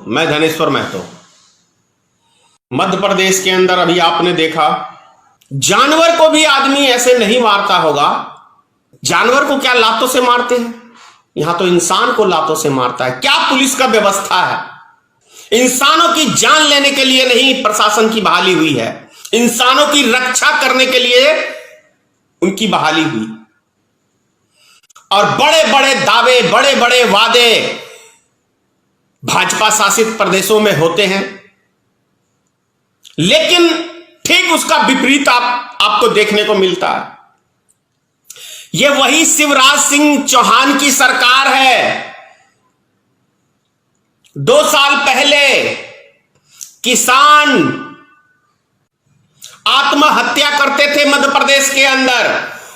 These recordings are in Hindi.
मैं धनेश्वर महतो। मध्य प्रदेश के अंदर अभी आपने देखा, जानवर को भी आदमी ऐसे नहीं मारता होगा। जानवर को क्या लातों से मारते हैं? यहां तो इंसान को लातों से मारता है। क्या पुलिस का व्यवस्था है? इंसानों की जान लेने के लिए नहीं प्रशासन की बहाली हुई है, इंसानों की रक्षा करने के लिए उनकी बहाली हुई। और बड़े बड़े दावे, बड़े बड़े वादे भाजपा शासित प्रदेशों में होते हैं, लेकिन ठीक उसका विपरीत आपको देखने को मिलता है। यह वही शिवराज सिंह चौहान की सरकार है। 2 साल पहले किसान आत्महत्या करते थे मध्य प्रदेश के अंदर,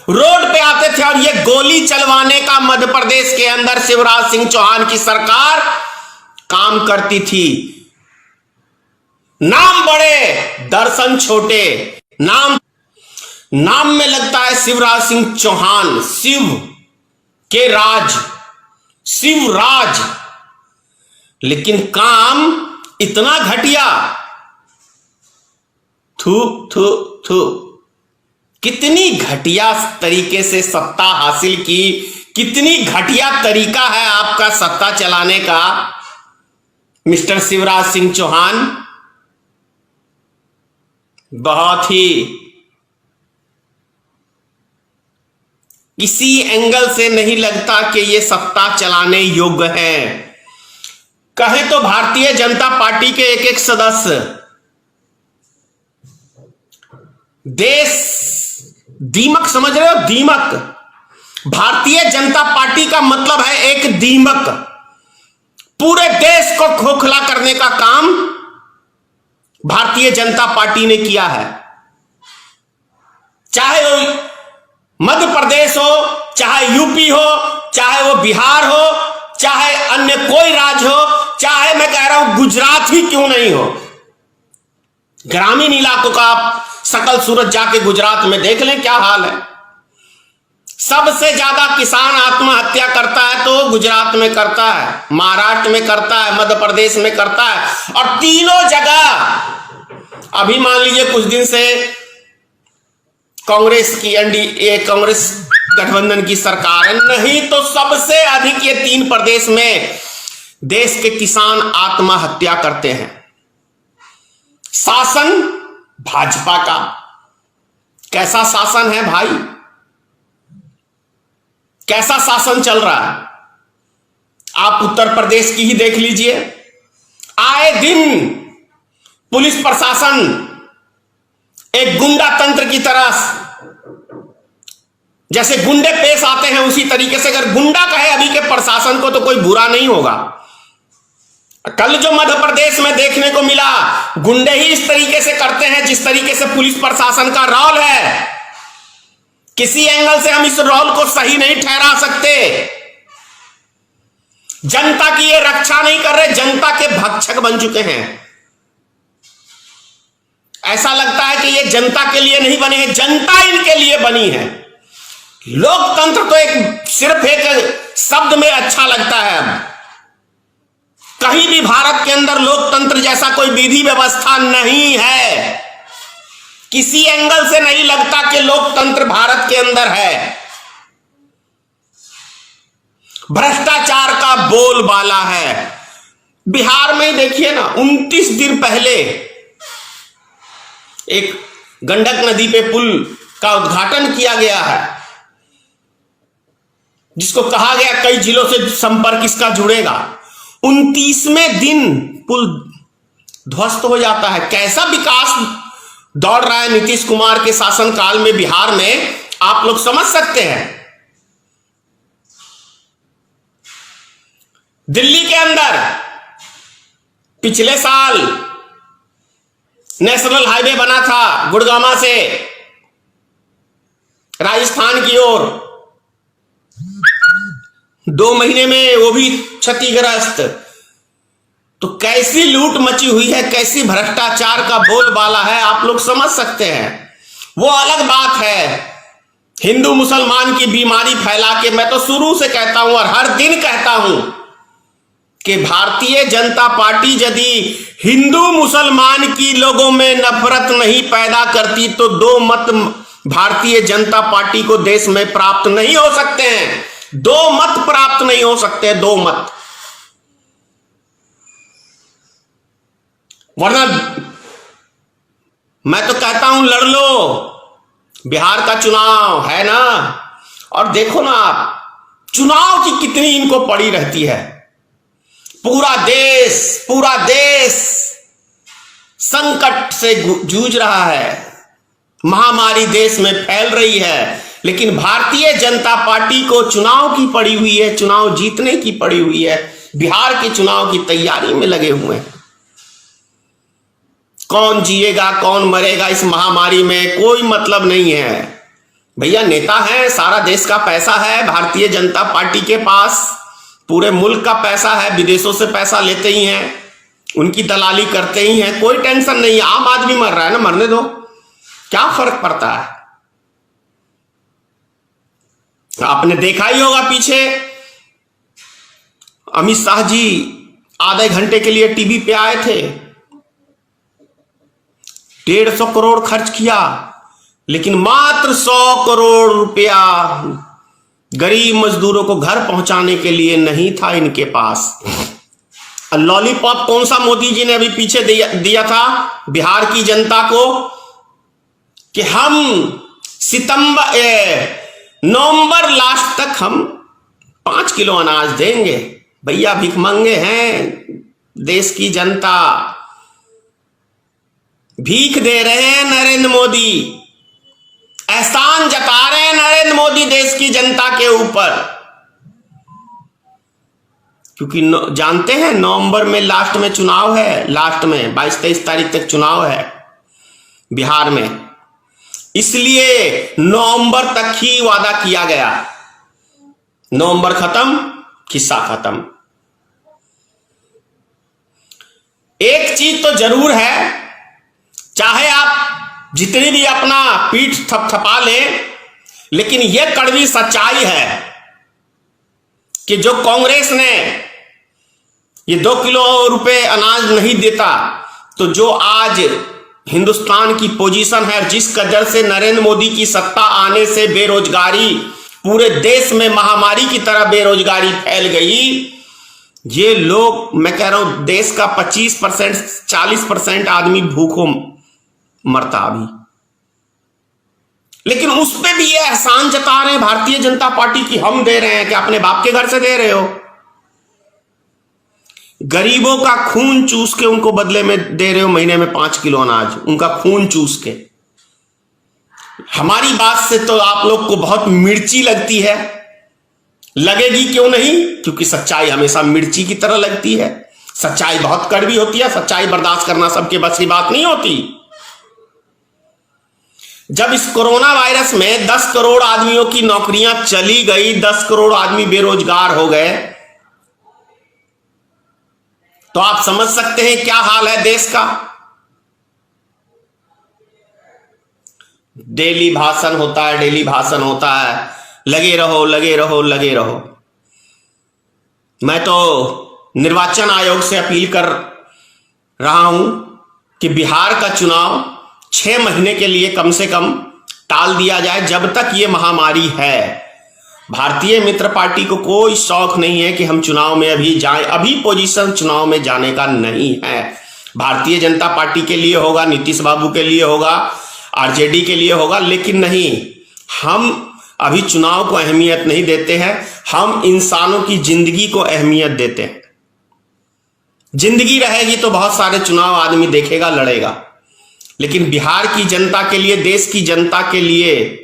रोड पे आते थे और ये गोली चलवाने का मध्य प्रदेश के अंदर शिवराज सिंह चौहान की सरकार काम करती थी। नाम बड़े, दर्शन छोटे। नाम में लगता है शिवराज सिंह चौहान, शिव के राज, शिवराज, लेकिन काम इतना घटिया। थू थू थू। कितनी घटिया तरीके से सत्ता हासिल की, कितनी घटिया तरीका है आपका सत्ता चलाने का मिस्टर शिवराज सिंह चौहान। बहुत ही किसी एंगल से नहीं लगता कि ये सत्ता चलाने योग्य है। कहें तो भारतीय जनता पार्टी के एक सदस्य देश दीमक, समझ रहे हो? दीमक। भारतीय जनता पार्टी का मतलब है एक दीमक। पूरे देश को खोखला करने का काम भारतीय जनता पार्टी ने किया है। चाहे वो मध्य प्रदेश हो, चाहे यूपी हो, चाहे वो बिहार हो, चाहे अन्य कोई राज्य हो, चाहे मैं कह रहा हूं गुजरात ही क्यों नहीं हो। ग्रामीण इलाकों का आप सकल सूरत जाके गुजरात में देख लें क्या हाल है। सबसे ज्यादा किसान आत्महत्या करता है तो गुजरात में करता है, महाराष्ट्र में करता है, मध्य प्रदेश में करता है। और तीनों जगह अभी मान लीजिए कुछ दिन से कांग्रेस की एनडीए, कांग्रेस गठबंधन की सरकार है, नहीं तो सबसे अधिक ये 3 प्रदेश में देश के किसान आत्महत्या करते हैं। शासन भाजपा का कैसा शासन है भाई? कैसा शासन चल रहा है? आप उत्तर प्रदेश की ही देख लीजिए। आए दिन पुलिस प्रशासन एक गुंडा तंत्र की तरह, जैसे गुंडे पेश आते हैं उसी तरीके से अगर गुंडा कहे अभी के प्रशासन को तो कोई बुरा नहीं होगा। कल जो मध्य प्रदेश में देखने को मिला, गुंडे ही इस तरीके से करते हैं जिस तरीके से पुलिस प्रशासन का रोल है। किसी एंगल से हम इस रोल को सही नहीं ठहरा सकते। जनता की ये रक्षा नहीं कर रहे, जनता के भक्षक बन चुके हैं। ऐसा लगता है कि ये जनता के लिए नहीं बने हैं, जनता इनके लिए बनी है। लोकतंत्र तो एक सिर्फ एक शब्द में अच्छा लगता है। कहीं भी भारत के अंदर लोकतंत्र जैसा कोई विधि व्यवस्था नहीं है। किसी एंगल से नहीं लगता कि लोकतंत्र भारत के अंदर है। भ्रष्टाचार का बोलबाला है। बिहार में देखिए ना, 29 दिन पहले एक गंडक नदी पे पुल का उद्घाटन किया गया है, जिसको कहा गया कई जिलों से संपर्क इसका जुड़ेगा। 29वें दिन पुल ध्वस्त हो जाता है। कैसा विकास दौड़ रहा है नीतीश कुमार के शासनकाल में बिहार में, आप लोग समझ सकते हैं। दिल्ली के अंदर पिछले साल नेशनल हाईवे बना था गुड़गामा से राजस्थान की ओर, 2 महीने में वो भी क्षतिग्रस्त। तो कैसी लूट मची हुई है, कैसी भ्रष्टाचार का बोलबाला है, आप लोग समझ सकते हैं। वो अलग बात है, हिंदू मुसलमान की बीमारी फैला के, मैं तो शुरू से कहता हूं और हर दिन कहता हूं कि भारतीय जनता पार्टी यदि हिंदू मुसलमान की लोगों में नफरत नहीं पैदा करती तो 2 मत भारतीय जनता पार्टी को देश में प्राप्त नहीं हो सकते हैं। 2 मत प्राप्त नहीं हो सकते, 2 मत। वरना मैं तो कहता हूं लड़ लो, बिहार का चुनाव है ना। और देखो ना आप, चुनाव की कितनी इनको पड़ी रहती है। पूरा देश संकट से जूझ रहा है, महामारी देश में फैल रही है, लेकिन भारतीय जनता पार्टी को चुनाव की पड़ी हुई है, चुनाव जीतने की पड़ी हुई है। बिहार के चुनाव की तैयारी में लगे हुए हैं। कौन जिएगा कौन मरेगा इस महामारी में कोई मतलब नहीं है भैया। नेता हैं, सारा देश का पैसा है भारतीय जनता पार्टी के पास, पूरे मुल्क का पैसा है, विदेशों से पैसा लेते ही हैं, उनकी दलाली करते ही हैं, कोई टेंशन नहीं है। आम आदमी मर रहा है ना, मरने दो, क्या फर्क पड़ता है। आपने देखा ही होगा पीछे अमित शाह जी आधे घंटे के लिए टीवी पे आए थे, 150 करोड़ खर्च किया, लेकिन मात्र 100 करोड़ रुपया गरीब मजदूरों को घर पहुंचाने के लिए नहीं था इनके पास। लॉलीपॉप कौन सा मोदी जी ने अभी पीछे दिया था बिहार की जनता को कि हम नवंबर लास्ट तक हम 5 किलो अनाज देंगे। भैया भिखमंगे हैं, देश की जनता भीख दे रहे हैं। नरेंद्र मोदी एहसान जता रहे हैं, नरेंद्र मोदी देश की जनता के ऊपर, क्योंकि जानते हैं नवंबर में लास्ट में चुनाव है, लास्ट में 22-23 तारीख तक चुनाव है बिहार में, इसलिए नवंबर तक ही वादा किया गया। नवंबर खत्म, किस्सा खत्म। एक चीज तो जरूर है, चाहे आप जितनी भी अपना पीठ थपथपा लें, लेकिन यह कड़वी सच्चाई है कि जो कांग्रेस ने ये 2 किलो रुपए अनाज नहीं देता, तो जो आज हिंदुस्तान की पोजीशन है, जिस कदर से नरेंद्र मोदी की सत्ता आने से बेरोजगारी पूरे देश में महामारी की तरह बेरोजगारी फैल गई, ये लोग, मैं कह रहा हूं देश का 25% 40% आदमी भूखों मरता अभी, लेकिन उस पे भी ये एहसान जता रहे हैं भारतीय जनता पार्टी की हम दे रहे हैं। कि अपने बाप के घर से दे रहे हो, गरीबों का खून चूस के उनको बदले में दे रहे हो महीने में 5 किलो अनाज, उनका खून चूस के। हमारी बात से तो आप लोग को बहुत मिर्ची लगती है, लगेगी क्यों नहीं, क्योंकि सच्चाई हमेशा मिर्ची की तरह लगती है। सच्चाई बहुत कड़वी होती है, सच्चाई बर्दाश्त करना सबके बस की बात नहीं होती। जब इस कोरोना वायरस में 10 करोड़ आदमियों की नौकरियां चली गई, 10 करोड़ आदमी बेरोजगार हो गए, तो आप समझ सकते हैं क्या हाल है देश का। डेली भाषण होता है, डेली भाषण होता है, लगे रहो लगे रहो लगे रहो। मैं तो निर्वाचन आयोग से अपील कर रहा हूं कि बिहार का चुनाव 6 महीने के लिए कम से कम टाल दिया जाए, जब तक ये महामारी है। भारतीय मित्र पार्टी को कोई शौक नहीं है कि हम चुनाव में अभी जाएं, अभी पोजीशन चुनाव में जाने का नहीं है। भारतीय जनता पार्टी के लिए होगा, नीतीश बाबू के लिए होगा, आरजेडी के लिए होगा, लेकिन नहीं, हम अभी चुनाव को अहमियत नहीं देते हैं। हम इंसानों की जिंदगी को अहमियत देते हैं। जिंदगी रहेगी तो बहुत सारे चुनाव आदमी देखेगा, लड़ेगा, लेकिन बिहार की जनता के लिए, देश की जनता के लिए,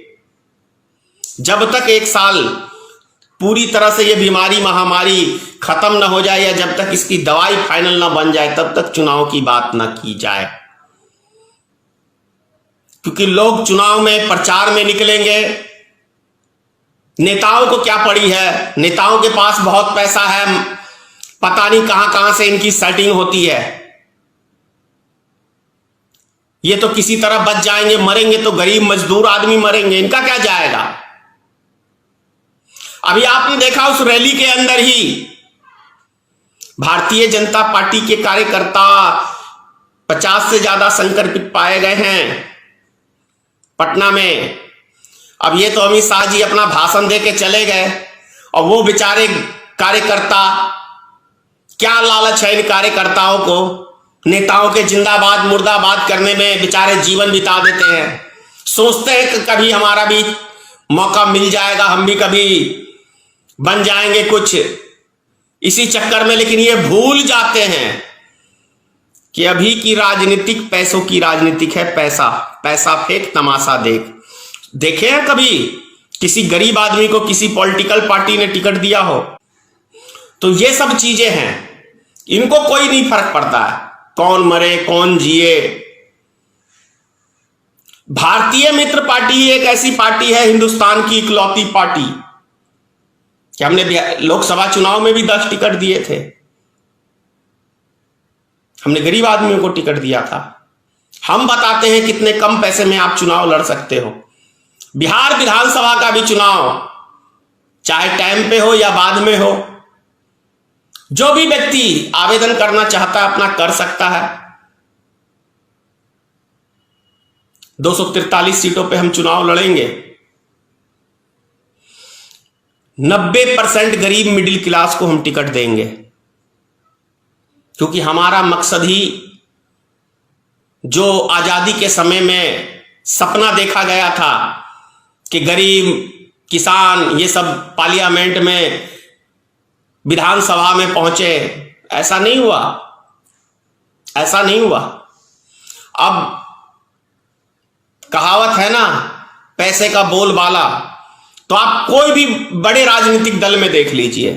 जब तक 1 साल पूरी तरह से ये बीमारी महामारी खत्म ना हो जाए, या जब तक इसकी दवाई फाइनल ना बन जाए, तब तक चुनाव की बात ना की जाए। क्योंकि लोग चुनाव में प्रचार में निकलेंगे, नेताओं को क्या पड़ी है, नेताओं के पास बहुत पैसा है, पता नहीं कहां कहां से इनकी सेटिंग होती है। ये तो किसी तरह बच जाएंगे, मरेंगे तो गरीब मजदूर आदमी मरेंगे, इनका क्या जाएगा। अभी आपने देखा उस रैली के अंदर ही भारतीय जनता पार्टी के कार्यकर्ता 50 से ज्यादा संक्रमित पाए गए हैं पटना में। अब ये तो अमित शाह जी अपना भाषण दे के चले गए और वो बेचारे कार्यकर्ता, क्या लालच है इन कार्यकर्ताओं को, नेताओं के जिंदाबाद मुर्दाबाद करने में बेचारे जीवन बिता देते हैं। सोचते हैं कि कभी हमारा भी मौका मिल जाएगा, हम भी कभी बन जाएंगे कुछ इसी चक्कर में, लेकिन ये भूल जाते हैं कि अभी की राजनीतिक पैसों की राजनीतिक है। पैसा पैसा फेंक तमाशा देख। देखे हैं कभी किसी गरीब आदमी को किसी पॉलिटिकल पार्टी ने टिकट दिया हो? तो ये सब चीजें हैं, इनको कोई नहीं फर्क पड़ता है कौन मरे कौन जिए। भारतीय मित्र पार्टी एक ऐसी पार्टी है, हिंदुस्तान की इकलौती पार्टी, कि हमने लोकसभा चुनाव में भी 10 टिकट दिए थे। हमने गरीब आदमियों को टिकट दिया था। हम बताते हैं कितने कम पैसे में आप चुनाव लड़ सकते हो। बिहार विधानसभा का भी चुनाव चाहे टाइम पे हो या बाद में हो, जो भी व्यक्ति आवेदन करना चाहता है अपना कर सकता है। 243 सीटों पे हम चुनाव लड़ेंगे। 90% गरीब मिडिल क्लास को हम टिकट देंगे, क्योंकि हमारा मकसद ही जो आजादी के समय में सपना देखा गया था कि गरीब किसान ये सब पार्लियामेंट में विधानसभा में पहुंचे, ऐसा नहीं हुआ, ऐसा नहीं हुआ। अब कहावत है ना, पैसे का बोलबाला, तो आप कोई भी बड़े राजनीतिक दल में देख लीजिए,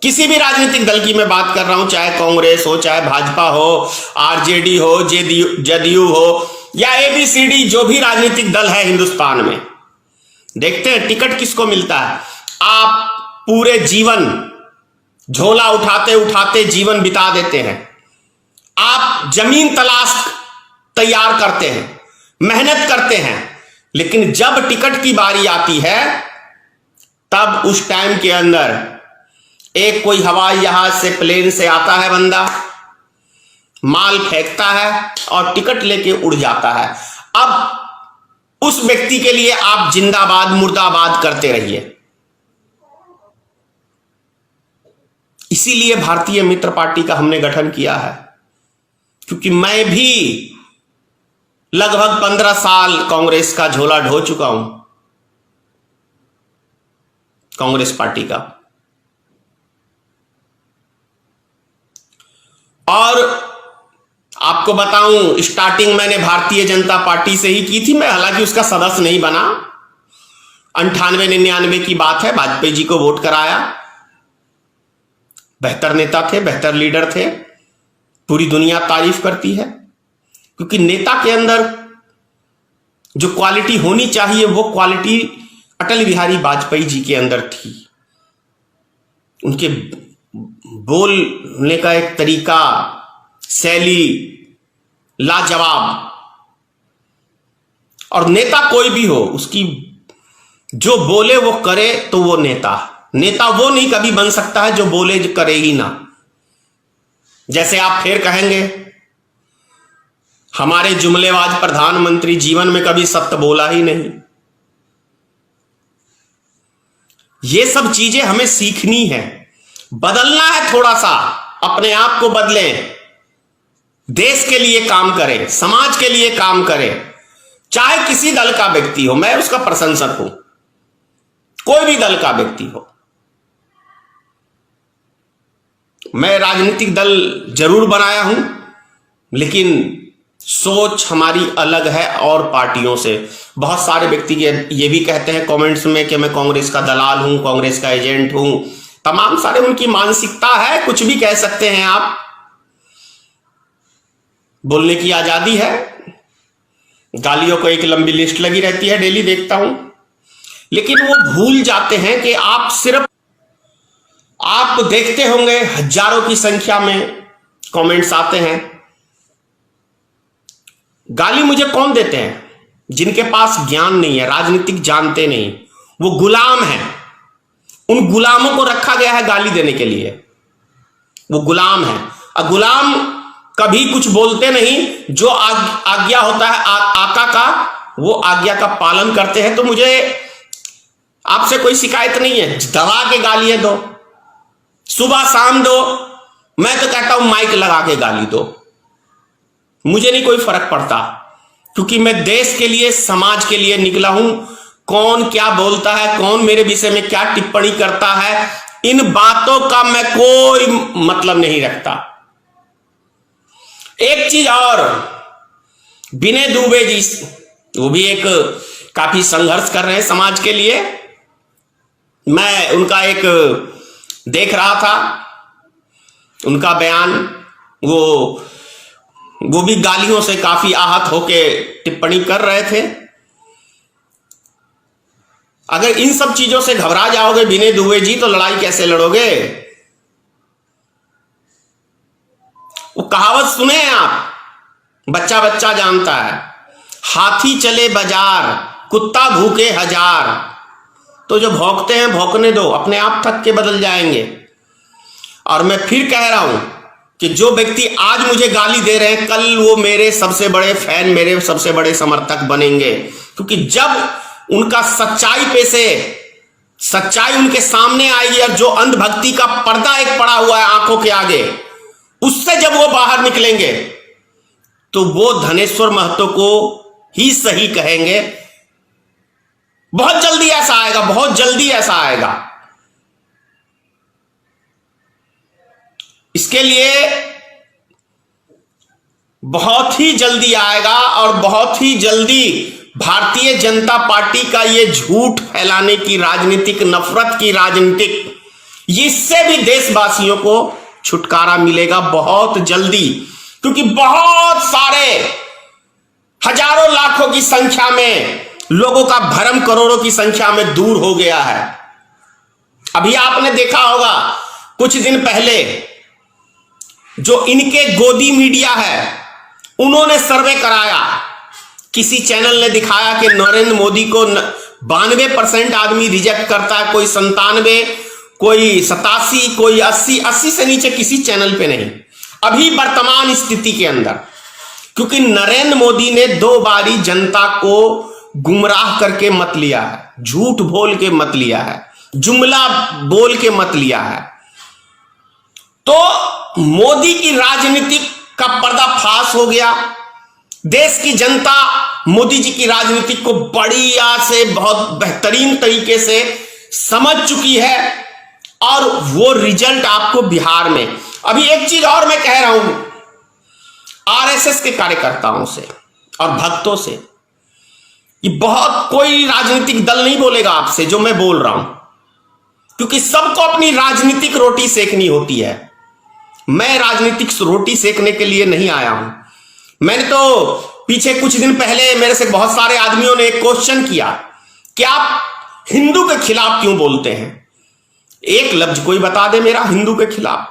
किसी भी राजनीतिक दल की मैं बात कर रहा हूं, चाहे कांग्रेस हो, चाहे भाजपा हो, आरजेडी हो, जदयू हो या एबीसीडी, जो भी राजनीतिक दल है हिंदुस्तान में, देखते हैं टिकट किसको मिलता है। आप पूरे जीवन झोला उठाते उठाते जीवन बिता देते हैं, आप जमीन तलाश तैयार करते हैं, मेहनत करते हैं, लेकिन जब टिकट की बारी आती है तब उस टाइम के अंदर एक कोई हवाई जहाज से प्लेन से आता है बंदा, माल फेंकता है और टिकट लेके उड़ जाता है। अब उस व्यक्ति के लिए आप जिंदाबाद मुर्दाबाद करते रहिए। इसीलिए भारतीय मित्र पार्टी का हमने गठन किया है, क्योंकि मैं भी लगभग 15 साल कांग्रेस का झोला ढो चुका हूं, कांग्रेस पार्टी का। और आपको बताऊं, स्टार्टिंग मैंने भारतीय जनता पार्टी से ही की थी। मैं हालांकि उसका सदस्य नहीं बना, 98-99 की बात है, वाजपेयी जी को वोट कराया। बेहतर नेता थे, बेहतर लीडर थे, पूरी दुनिया तारीफ करती है, क्योंकि नेता के अंदर जो क्वालिटी होनी चाहिए वो क्वालिटी अटल बिहारी वाजपेयी जी के अंदर थी। उनके बोलने का एक तरीका, शैली लाजवाब। और नेता कोई भी हो, उसकी जो बोले वो करे तो वो नेता वो नहीं कभी बन सकता है जो बोले जो करे ही ना। जैसे आप फिर कहेंगे हमारे जुमलेबाज प्रधानमंत्री जीवन में कभी सत्य बोला ही नहीं। ये सब चीजें हमें सीखनी है, बदलना है, थोड़ा सा अपने आप को बदलें, देश के लिए काम करें, समाज के लिए काम करें, चाहे किसी दल का व्यक्ति हो। मैं उसका प्रशंसक हूं, कोई भी दल का व्यक्ति हो। मैं राजनीतिक दल जरूर बनाया हूं, लेकिन सोच हमारी अलग है और पार्टियों से। बहुत सारे व्यक्ति ये भी कहते हैं कमेंट्स में कि मैं कांग्रेस का दलाल हूं, कांग्रेस का एजेंट हूं। तमाम सारे उनकी मानसिकता है, कुछ भी कह सकते हैं आप, बोलने की आजादी है। गालियों को एक लंबी लिस्ट लगी रहती है, डेली देखता हूं। लेकिन वो भूल जाते हैं कि आप देखते होंगे हजारों की संख्या में कमेंट्स आते हैं। गाली मुझे कौन देते हैं? जिनके पास ज्ञान नहीं है, राजनीतिक जानते नहीं, वो गुलाम हैं। उन गुलामों को रखा गया है गाली देने के लिए। वो गुलाम है। और गुलाम कभी कुछ बोलते नहीं, जो आज्ञा होता है आका का, वो आज्ञा का पालन करते हैं। तो मुझे आपसे कोई शिकायत नहीं है, दबा के गालियां दो, सुबह शाम दो, मैं तो कहता हूं माइक लगा के गाली दो, मुझे नहीं कोई फर्क पड़ता, क्योंकि मैं देश के लिए, समाज के लिए निकला हूं। कौन क्या बोलता है, कौन मेरे विषय में क्या टिप्पणी करता है, इन बातों का मैं कोई मतलब नहीं रखता। एक चीज और, विनय दुबे जी, वो भी एक काफी संघर्ष कर रहे हैं समाज के लिए। मैं उनका एक देख रहा था, उनका बयान, वो भी गालियों से काफी आहत होके टिप्पणी कर रहे थे। अगर इन सब चीजों से घबरा जाओगे विनय दुबे जी, तो लड़ाई कैसे लड़ोगे? वो कहावत सुने हैं आप, बच्चा बच्चा जानता है, हाथी चले बाजार कुत्ता भूखे हजार। तो जो भौंकते हैं भौंकने दो, अपने आप थक के बदल जाएंगे। और मैं फिर कह रहा हूं कि जो व्यक्ति आज मुझे गाली दे रहे हैं, कल वो मेरे सबसे बड़े फैन, मेरे सबसे बड़े समर्थक बनेंगे। क्योंकि जब उनका सच्चाई पे से सच्चाई उनके सामने आएगी, और जो अंधभक्ति का पर्दा एक पड़ा हुआ है आंखों के आगे, उससे जब वो बाहर निकलेंगे, तो वो धनेश्वर महतो को ही सही कहेंगे। बहुत जल्दी ऐसा आएगा, बहुत जल्दी ऐसा आएगा। इसके लिए बहुत ही जल्दी आएगा, और बहुत ही जल्दी भारतीय जनता पार्टी का ये झूठ फैलाने की राजनीतिक, नफरत की राजनीतिक, इससे भी देशवासियों को छुटकारा मिलेगा बहुत जल्दी। क्योंकि बहुत सारे हजारों लाखों की संख्या में लोगों का भ्रम करोड़ों की संख्या में दूर हो गया है। अभी आपने देखा होगा कुछ दिन पहले, जो इनके गोदी मीडिया है, उन्होंने सर्वे कराया, किसी चैनल ने दिखाया कि नरेंद्र मोदी को 92% आदमी रिजेक्ट करता है, कोई 97, कोई 87, कोई 80 से नीचे किसी चैनल पे नहीं। अभी वर्तमान स्थिति के अंदर, क्योंकि नरेंद्र मोदी ने 2 बारी जनता को गुमराह करके मत लिया है, झूठ बोल के मत लिया है, जुमला बोल के मत लिया है। तो मोदी की राजनीति का पर्दाफाश हो गया। देश की जनता मोदी जी की राजनीति को बढ़िया से, बहुत बेहतरीन तरीके से समझ चुकी है, और वो रिजल्ट आपको बिहार में। अभी एक चीज और मैं कह रहा हूं आरएसएस के कार्यकर्ताओं से और भक्तों से, ये बहुत कोई राजनीतिक दल नहीं बोलेगा आपसे जो मैं बोल रहा हूं, क्योंकि सबको अपनी राजनीतिक रोटी सेकनी होती है। मैं राजनीतिक रोटी सेकने के लिए नहीं आया हूं। मैंने तो पीछे कुछ दिन पहले मेरे से बहुत सारे आदमियों ने एक क्वेश्चन किया कि आप हिंदू के खिलाफ क्यों बोलते हैं? एक लफ्ज कोई बता दे मेरा हिंदू के खिलाफ।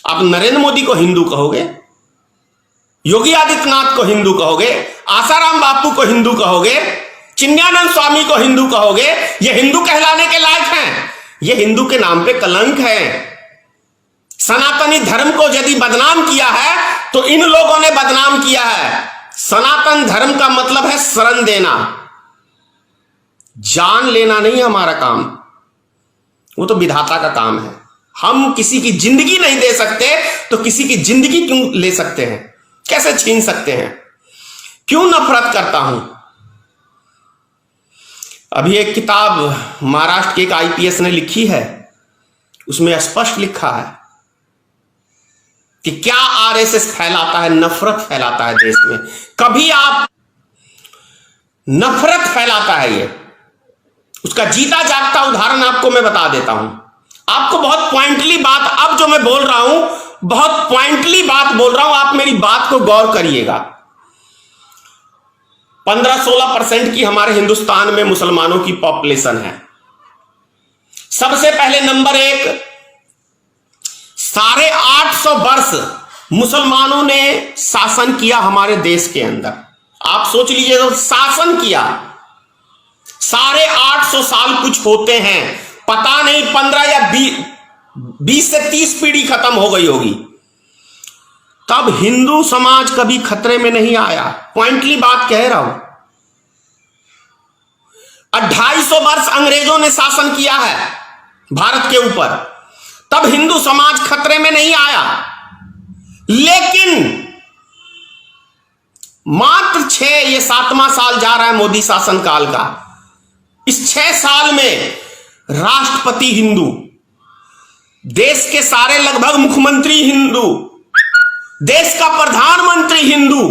आप नरेंद्र मोदी को हिंदू कहोगे, योगी आदित्यनाथ को हिंदू कहोगे, आसाराम बापू को हिंदू कहोगे, चिन्मयानंद स्वामी को हिंदू कहोगे, ये हिंदू कहलाने के लायक हैं? ये हिंदू के नाम पे कलंक है। सनातनी धर्म को यदि बदनाम किया है तो इन लोगों ने बदनाम किया है। सनातन धर्म का मतलब है शरण देना, जान लेना नहीं हमारा काम, वो तो विधाता का काम है। हम किसी की जिंदगी नहीं दे सकते, तो किसी की जिंदगी क्यों ले सकते हैं? कैसे छीन सकते हैं? क्यों नफरत करता हूं? अभी एक किताब महाराष्ट्र के एक आईपीएस ने लिखी है, उसमें स्पष्ट लिखा है कि क्या आरएसएस फैलाता है, नफरत फैलाता है देश में। कभी आप नफरत फैलाता है ये, उसका जीता जागता उदाहरण आपको मैं बता देता हूं। आपको बहुत पॉइंटली बात, अब जो मैं बोल रहा हूं बहुत पॉइंटली बात बोल रहा हूं, आप मेरी बात को गौर करिएगा। 15-16% की हमारे हिंदुस्तान में मुसलमानों की पॉपुलेशन है। सबसे पहले नंबर 1, 850 वर्ष मुसलमानों ने शासन किया हमारे देश के अंदर। आप सोच लीजिए, तो शासन किया 850 साल कुछ होते हैं, पता नहीं 15 या 20 से 30 पीढ़ी खत्म हो गई होगी, तब हिंदू समाज कभी खतरे में नहीं आया। पॉइंटली बात कह रहा हूं। 250 वर्ष अंग्रेजों ने शासन किया है भारत के ऊपर, तब हिंदू समाज खतरे में नहीं आया। लेकिन मात्र 6, ये 7वां साल जा रहा है मोदी शासनकाल का, इस 6 साल में राष्ट्रपति हिंदू, देश के सारे लगभग मुख्यमंत्री हिंदू, देश का प्रधानमंत्री हिंदू,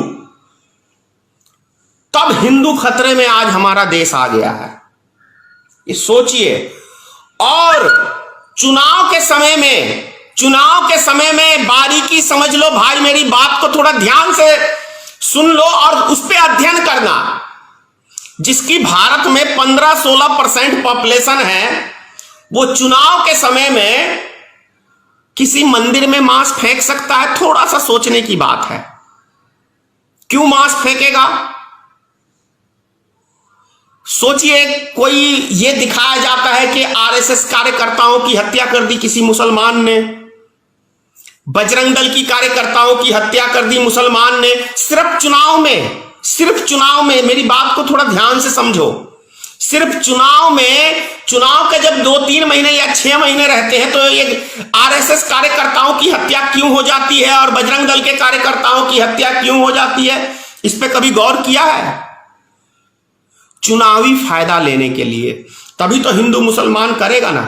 तब हिंदू खतरे में आज हमारा देश आ गया है। ये सोचिए। और चुनाव के समय में बारीकी समझ लो भाई, मेरी बात को थोड़ा ध्यान से सुन लो और उस पर अध्ययन करना। जिसकी भारत में 15-16% पॉपुलेशन है, वो चुनाव के समय में किसी मंदिर में मांस फेंक सकता है? थोड़ा सा सोचने की बात है। क्यों मांस फेंकेगा? सोचिए, कोई ये दिखाया जाता है कि आरएसएस कार्यकर्ताओं की हत्या कर दी किसी मुसलमान ने, बजरंग दल की कार्यकर्ताओं की हत्या कर दी मुसलमान ने, सिर्फ चुनाव में मेरी बात को थोड़ा ध्यान से समझो। सिर्फ चुनाव के जब 2-3 महीने या 6 महीने रहते हैं तो ये आरएसएस कार्यकर्ताओं की हत्या क्यों हो जाती है और बजरंग दल के कार्यकर्ताओं की हत्या क्यों हो जाती है? इस पे कभी गौर किया है? चुनावी फायदा लेने के लिए। तभी तो हिंदू मुसलमान करेगा ना।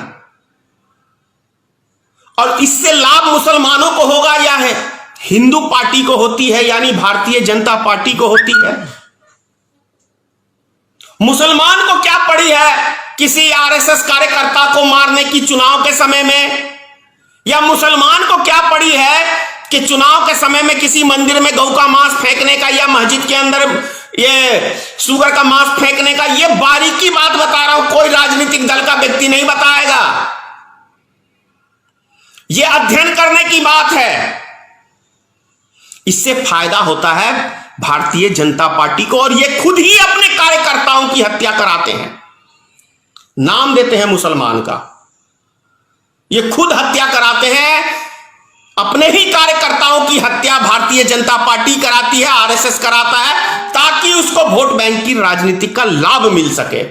और इससे लाभ मुसलमानों को होगा या है हिंदू पार्टी को होती है, यानी भारतीय जनता पार्टी को होती है। मुसलमान को क्या पड़ी है किसी आरएसएस कार्यकर्ता को मारने की चुनाव के समय में? या मुसलमान को क्या पड़ी है कि चुनाव के समय में किसी मंदिर में गौ का मांस फेंकने का या मस्जिद के अंदर ये सुअर का मांस फेंकने का? ये बारीकी बात बता रहा हूं, कोई राजनीतिक दल का व्यक्ति नहीं बताएगा। ये अध्ययन करने की बात है। इससे फायदा होता है भारतीय जनता पार्टी को, और ये खुद ही अपने कार्यकर्ताओं की हत्या कराते हैं। नाम देते हैं मुसलमान का, ये खुद हत्या कराते हैं। अपने ही कार्यकर्ताओं की हत्या भारतीय जनता पार्टी कराती है, आरएसएस कराता है, ताकि उसको वोट बैंक की राजनीति का लाभ मिल सके।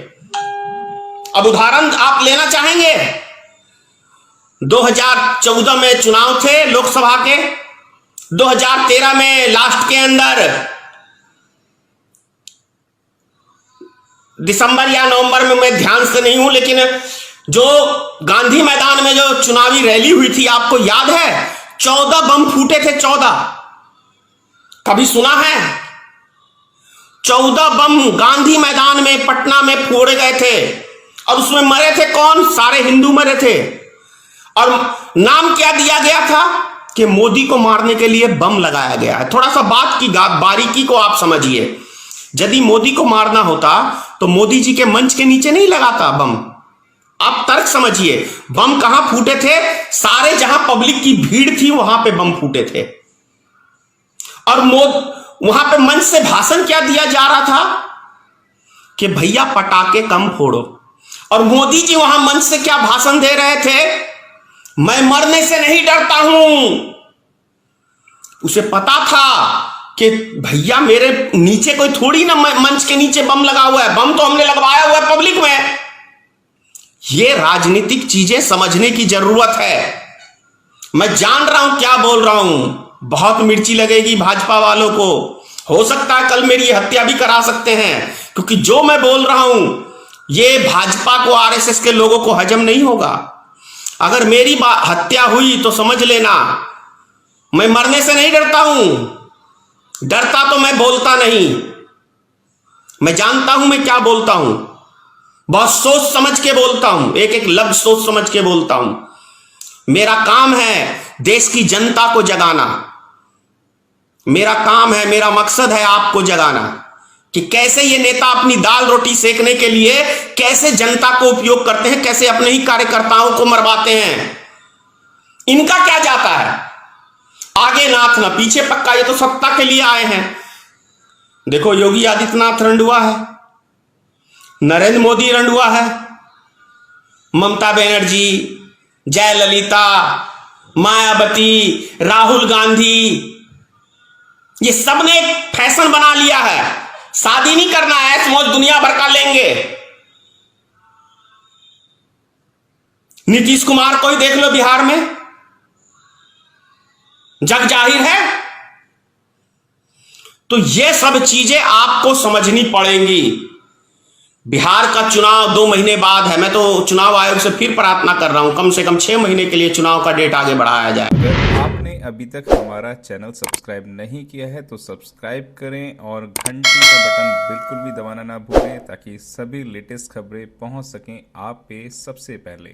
अब उदाहरण आप लेना चाहेंगे? 2014 में चुनाव थे लोकसभा के, 2013 में लास्ट के अंदर दिसंबर या नवंबर में, मैं ध्यान से नहीं हूं, लेकिन जो गांधी मैदान में जो चुनावी रैली हुई थी, आपको याद है 14 बम फूटे थे। 14 कभी सुना है? 14 बम गांधी मैदान में पटना में फोड़े गए थे, और उसमें मरे थे कौन? सारे हिंदू मरे थे। और नाम क्या दिया गया था कि मोदी को मारने के लिए बम लगाया गया है। थोड़ा सा बात की बारीकी को आप समझिए। यदि मोदी को मारना होता तो मोदी जी के मंच के नीचे नहीं लगाता बम। आप तर्क समझिए, बम कहां फूटे थे? सारे जहां पब्लिक की भीड़ थी वहां पे बम फूटे थे। और वहां पे मंच से भाषण क्या दिया जा रहा था कि भैया पटाखे कम फोड़ो। और मोदी जी वहां मंच से क्या भाषण दे रहे थे? मैं मरने से नहीं डरता हूं। उसे पता था कि भैया मेरे नीचे कोई थोड़ी ना मंच के नीचे बम लगा हुआ है, बम तो हमने लगवाया हुआ है पब्लिक में। ये राजनीतिक चीजें समझने की जरूरत है। मैं जान रहा हूं क्या बोल रहा हूं, बहुत मिर्ची लगेगी भाजपा वालों को, हो सकता है कल मेरी हत्या भी करा सकते हैं, क्योंकि जो मैं बोल रहा हूं ये भाजपा को, आरएसएस के लोगों को हजम नहीं होगा। अगर मेरी हत्या हुई तो समझ लेना मैं मरने से नहीं डरता हूं। डरता तो मैं बोलता नहीं, मैं जानता हूं मैं क्या बोलता हूं, बहुत सोच समझ के बोलता हूं, एक एक लफ्ज सोच समझ के बोलता हूं। मेरा काम है देश की जनता को जगाना, मेरा काम है, मेरा मकसद है आपको जगाना कि कैसे ये नेता अपनी दाल रोटी सेकने के लिए कैसे जनता को उपयोग करते हैं, कैसे अपने ही कार्यकर्ताओं को मरवाते हैं। इनका क्या जाता है? आगे नाथ ना पीछे पक्का, ये तो सत्ता के लिए आए हैं। देखो योगी आदित्यनाथ रंडुआ है, नरेंद्र मोदी रंडुआ है, ममता बनर्जी, जयललिता, मायावती, राहुल गांधी, ये सब ने एक फैशन बना लिया है। शादी नहीं करना है, ऐश मौज दुनिया भर का लेंगे। नीतीश कुमार को ही देख लो बिहार में, जग जाहिर है। तो ये सब चीजें आपको समझनी पड़ेंगी। बिहार का चुनाव 2 महीने बाद है। मैं तो चुनाव आयोग से फिर प्रार्थना कर रहा हूं, कम से कम 6 महीने के लिए चुनाव का डेट आगे बढ़ाया जाए। अगर आपने अभी तक हमारा चैनल सब्सक्राइब नहीं किया है तो सब्सक्राइब करें और घंटी का बटन बिल्कुल भी दबाना ना भूलें, ताकि सभी लेटेस्ट खबरें पहुंच सकें आप पे सबसे पहले।